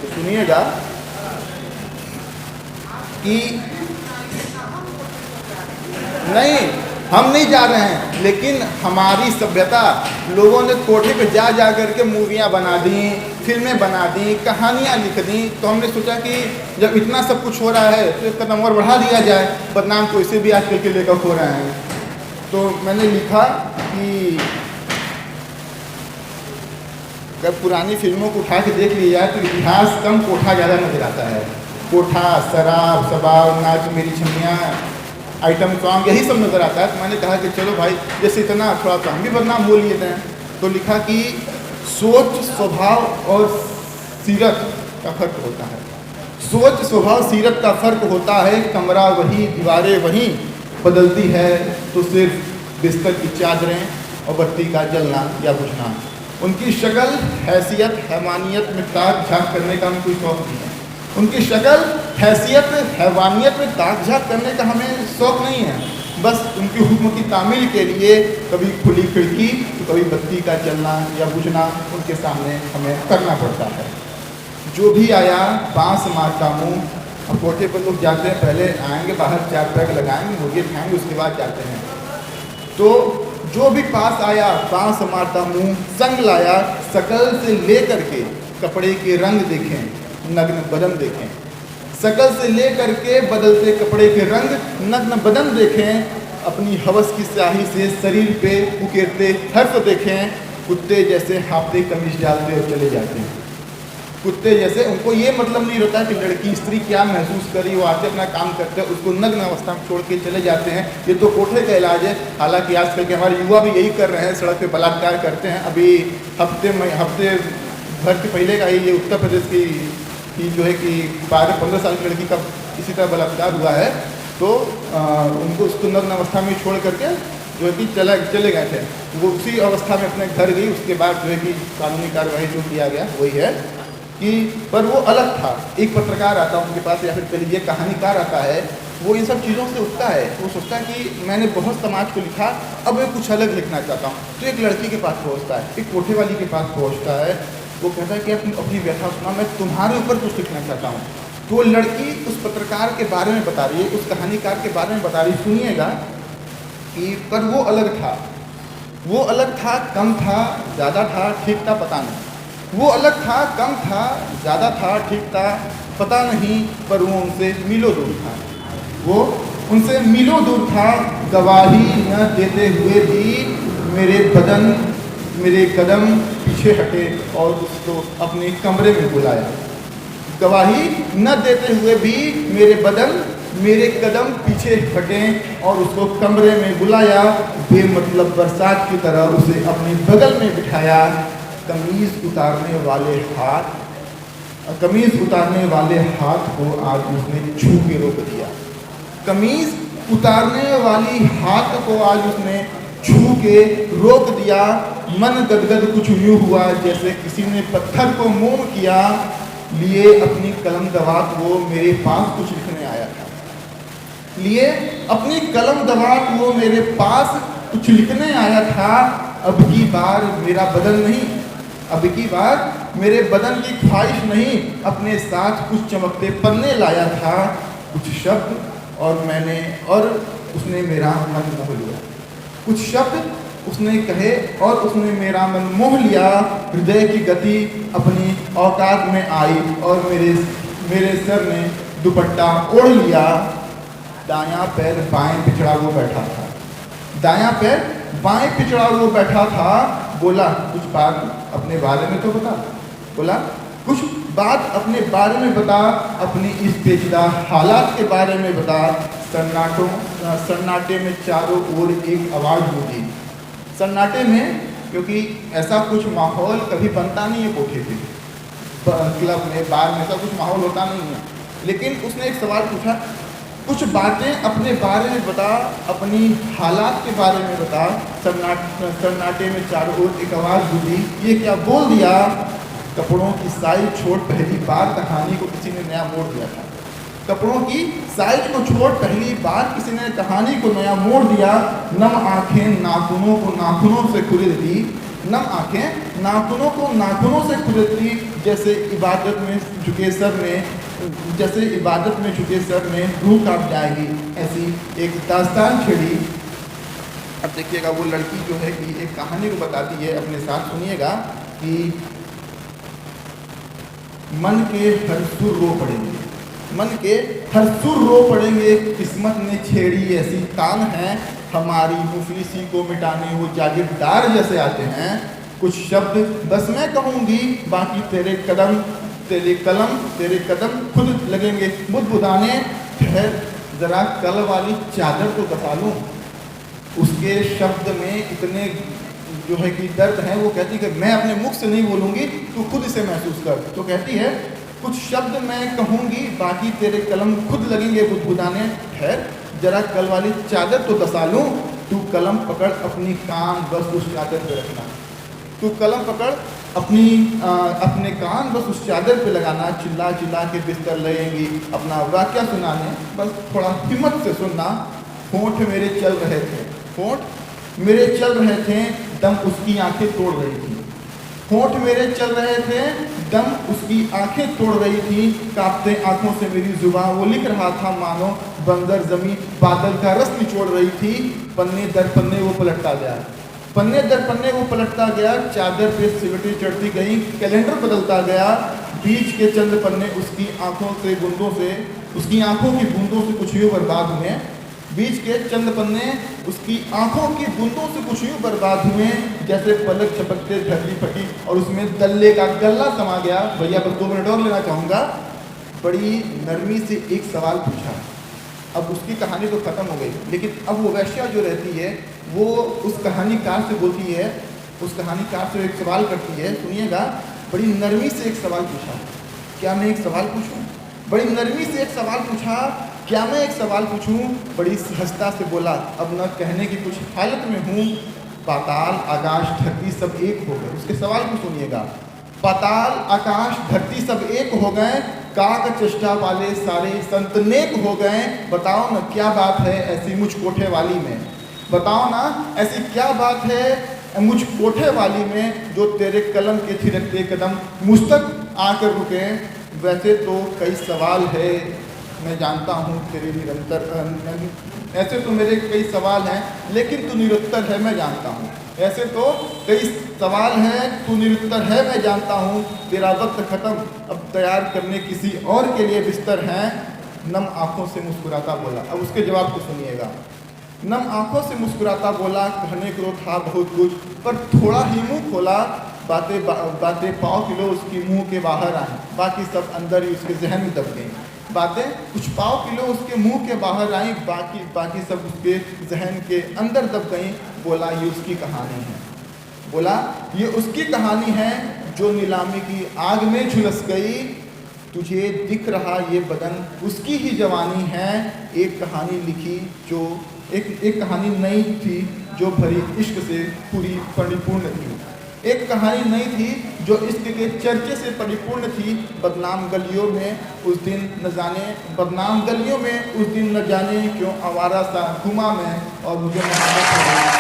तो सुनिएगा कि नहीं, हम नहीं जा रहे हैं, लेकिन हमारी सभ्यता, लोगों ने कोठे पे जा जा करके मूवियाँ बना दी, फिल्में बना दी, कहानियाँ लिख दी। तो हमने सोचा कि जब इतना सब कुछ हो रहा है तो एक कदम और बढ़ा दिया जाए, बदनाम तो इसे भी आजकल के लेखक हो रहे हैं। तो मैंने लिखा कि अगर पुरानी फिल्मों को उठा के देख लिया जाए तो इतिहास कम, कोठा ज़्यादा नजर आता है। कोठा, शराब, शबाब, नाच मेरी छमियाँ, आइटम सॉन्ग, यही सब नज़र आता है। तो मैंने कहा कि चलो भाई, जैसे इतना थोड़ा सा हम भी बदनाम बोल लेते हैं। तो लिखा कि सोच, स्वभाव और सीरत का फर्क होता है। सोच, स्वभाव, सीरत का फर्क होता है। कमरा वही, दीवारें वहीं, बदलती है तो सिर्फ बिस्तर की चादरें और बत्ती का जलना या बुझना। उनकी शक्ल, हैसियत, हैवानियत में ताक झाँक करने का हमें कोई शौक़ नहीं है। उनकी शक्ल, हैसियत, हैवानियत में ताक झाँक करने का हमें शौक़ नहीं है। बस उनके हुक्म की तामील के लिए कभी खुली खिड़की तो कभी बत्ती का जलना या बुझना उनके सामने हमें करना पड़ता है। जो भी आया बाँस मारता मुँह। अब कोठे पर लोग जाते हैं, पहले आएंगे, बाहर चार पैक लगाएंगे, मुर्गे खाएंगे, उसके बाद जाते हैं। तो जो भी पास आया बाँस मारता मुँह, संग लाया, शकल से लेकर के कपड़े के रंग देखें, नग्न बदन देखें। शकल से लेकर के बदलते कपड़े के रंग, नग्न बदन देखें। अपनी हवस की स्याही से शरीर पे उकेरते हर्फ देखें। कुत्ते जैसे हाफते कमीज डालते और चले जाते हैं। कुत्ते जैसे, उनको ये मतलब नहीं रहता कि लड़की स्त्री क्या महसूस करी, वो आते अपना काम करते हैं, उसको नग्न अवस्था में छोड़ के चले जाते हैं। ये तो कोठे का इलाज है। हालांकि आजकल के हमारे युवा भी यही कर रहे हैं, सड़क पे बलात्कार करते हैं। अभी हफ्ते भर के पहले का ही ये उत्तर प्रदेश की जो है कि 12-15 साल की लड़की का इसी तरह बलात्कार हुआ है। तो उनको उसको नग्न अवस्था में छोड़ करके जो है कि चले गए थे। वो उसी अवस्था में अपने घर गई। उसके बाद जो है कि कानूनी कार्रवाई जो किया गया वही है कि, पर वो अलग था। एक पत्रकार आता है उनके पास, या फिर कह लीजिए कहानीकार आता है, वो इन सब चीज़ों से उठता है। वो सोचता है कि मैंने बहुत समाज को लिखा, अब मैं कुछ अलग लिखना चाहता हूँ। तो एक लड़की के पास पहुँचता है, एक कोठे वाली के पास पहुँचता है। वो कहता है कि अपनी व्यथा सुना, मैं तुम्हारे ऊपर कुछ लिखना चाहता हूँ। तो वो लड़की उस पत्रकार के बारे में बता रही है, उस कहानीकार के बारे में बता रही, सुनिएगा कि पर वो अलग था। वो अलग था, कम था, ज़्यादा था, ठीक था, पता नहीं। वो अलग था, कम था, ज़्यादा था, ठीक था, पता नहीं, पर वो उनसे मीलों दूर था। वो उनसे मीलों दूर था। गवाही न देते हुए भी मेरे कदम पीछे हटे और उसको अपने कमरे में बुलाया। गवाही न देते हुए भी मेरे कदम पीछे हटे और उसको कमरे में बुलाया। बेमतलब बरसात की तरह उसे अपने बगल में बिठाया। कमीज उतारने वाले हाथ को आज उसने छू के रोक दिया। कमीज उतारने वाली हाथ को आज उसने छू के रोक दिया। मन गदगद कुछ यूँ हुआ जैसे किसी ने पत्थर को मोम किया। लिए अपनी कलम दवात वो मेरे पास कुछ लिखने आया था। लिए अपनी कलम दवात वो मेरे पास कुछ लिखने आया था। अब की बार मेरा बदन नहीं, अब की बार मेरे बदन की ख्वाहिश नहीं, अपने साथ कुछ चमकते पन्ने लाया था। कुछ शब्द और उसने मेरा मन मोह लिया। कुछ शब्द उसने कहे और उसने मेरा मन मोह लिया। हृदय की गति अपनी औकात में आई और मेरे सर ने दुपट्टा ओढ़ लिया। दायां पैर बाएं पिछड़ा वो बैठा था। दायां पैर बाएं पिछड़ा वो बैठा था। बोला कुछ बात अपने बारे में तो बता। बोला कुछ बात अपने बारे में बता, अपनी इस पेचीदा हालात के बारे में बता। सन्नाटे में चारों ओर एक आवाज़ गूंजी। सन्नाटे में, क्योंकि ऐसा कुछ माहौल कभी बनता नहीं है कोठे पे, क्लब में, बार में ऐसा कुछ माहौल होता नहीं है। लेकिन उसने एक सवाल पूछा, कुछ बातें अपने बारे में बता, अपनी हालात के बारे में बता। सन्नाटे में चारों ओर एक आवाज़ गूंजी। ये क्या बोल दिया? कपड़ों की साइज छोड़ पहली बार कहानी को किसी ने नया मोड़ दिया था। कपड़ों की साइज को छोड़ पहली बार किसी ने कहानी को नया मोड़ दिया। नम आंखें नाखूनों को नाखूनों से खुरिद दी। नम आंखें नाखूनों को नाखूनों से खुजलती, जैसे इबादत में झुके सर में, जैसे इबादत में झुके सर में रूह कांप जाएगी, ऐसी एक दास्तान छिड़ी। अब देखिएगा वो लड़की जो है कि एक कहानी को बताती है, अपने साथ सुनिएगा कि मन के हर सुर रो पड़ेंगे, मन के हर सुर रो पड़ेंगे, किस्मत ने छेड़ी ऐसी तान है हमारी, मुफलिसी को मिटाने वो जागीरदार जैसे आते हैं। कुछ शब्द बस मैं कहूँगी, बाकी तेरे कदम तेरे कलम तेरे कदम खुद लगेंगे बुदबुदाने। ठहर जरा कल वाली चादर तो बता लूँ। उसके शब्द में इतने जो है कि दर्द है। वो कहती है कि मैं अपने मुख से नहीं बोलूँगी, तू खुद इसे महसूस कर। तो कहती है कुछ शब्द मैं कहूँगी, बाकी तेरे कलम खुद लगेंगे बुदबुदाने। ठहर जरा कल वाली चादर तो दसा लूँ, तू कलम पकड़ अपनी कान बस उस चादर पे रखना। तू कलम पकड़ अपने कान बस उस चादर पे लगाना। चिल्ला चिल्ला के बिस्तर लगेंगी अपना वाक्या सुनाने, बस थोड़ा हिम्मत से सुनना। होंठ मेरे चल रहे थे, होंठ मेरे चल रहे थे, दम उसकी आंखें तोड़ रही थी। होंठ मेरे चल रहे थे, दम उसकी आंखें तोड़ रही थी। कांपते आंखों से मेरी जुबान वो लिख रहा था, मानो बंजर जमीन बादल का रस निचोड़ रही थी। पन्ने दर पन्ने वो पलटता गया, पन्ने दर पन्ने वो पलटता गया। चादर पे सिमटी चढ़ती गई, कैलेंडर बदलता गया। बीच के चंद पन्ने उसकी आंखों से बूंदों से, उसकी आंखों की बूंदों से कुछ यूँ बर्बाद हुए। बीच के चंद पन्ने उसकी आंखों की बूंदों से कुछ यूँ बर्बाद हुए, जैसे पलक झपकते ढकली फटी और उसमें दल्ले का गल्ला समा गया। भैया बस 2 मिनट और लेना चाहूँगा। बड़ी नरमी से एक सवाल पूछा। अब उसकी कहानी तो ख़त्म हो गई, लेकिन अब वो वैश्या जो रहती है वो उस कहानीकार से बोलती है, उस कहानीकार से एक सवाल करती है। सुनिएगा, बड़ी नरमी से एक सवाल पूछा। क्या मैं एक सवाल पूछूं? बड़ी नरमी से एक सवाल पूछा, क्या मैं एक सवाल पूछूं? बड़ी सहजता से बोला, अब न कहने की कुछ हालत में हूँ। पाताल आकाश धरती सब एक हो गए। उसके सवाल को सुनिएगा। पाताल आकाश धरती सब एक हो गए, काक चेष्टा वाले सारे संत नेक हो गए। बताओ न क्या बात है ऐसी मुझ कोठे वाली में, बताओ ना ऐसी क्या बात है मुझ कोठे वाली में, जो तेरे कलम के थिरकते कदम मुझ तक आकर रुके। वैसे तो कई सवाल है मैं जानता हूँ तेरे निरंतर, ऐसे तो मेरे कई सवाल हैं लेकिन तू निरुत्तर है मैं जानता हूँ। ऐसे तो कई सवाल हैं, तू निरुत्तर है मैं जानता हूँ। तेरा वक्त ख़त्म, अब तैयार करने किसी और के लिए बिस्तर है। नम आँखों से मुस्कुराता बोला। अब उसके जवाब को सुनिएगा। नम आँखों से मुस्कुराता बोला, कहने को था बहुत कुछ पर थोड़ा ही मुँह खोला। बातें पाँव किलो उसकी मुंह के बाहर आई, बाकी सब अंदर ही उसके जहन में दब गई। बातें कुछ पाँव किलो उसके मुंह के बाहर आई, बाकी सब उसके जहन के अंदर दब गई। बोला ये उसकी कहानी है, बोला ये उसकी कहानी है जो नीलामी की आग में झुलस गई। तुझे दिख रहा ये बदन उसकी ही जवानी है। एक कहानी लिखी जो एक कहानी नई थी जो भरी इश्क से पूरी परिपूर्ण थी। एक कहानी नई थी जो इश्क के चर्चे से परिपूर्ण थी। बदनाम गलियों में उस दिन न जाने, बदनाम गलियों में उस दिन न जाने क्यों आवारा सा घुमा मैं, और मुझे मोहब्बत हो गई।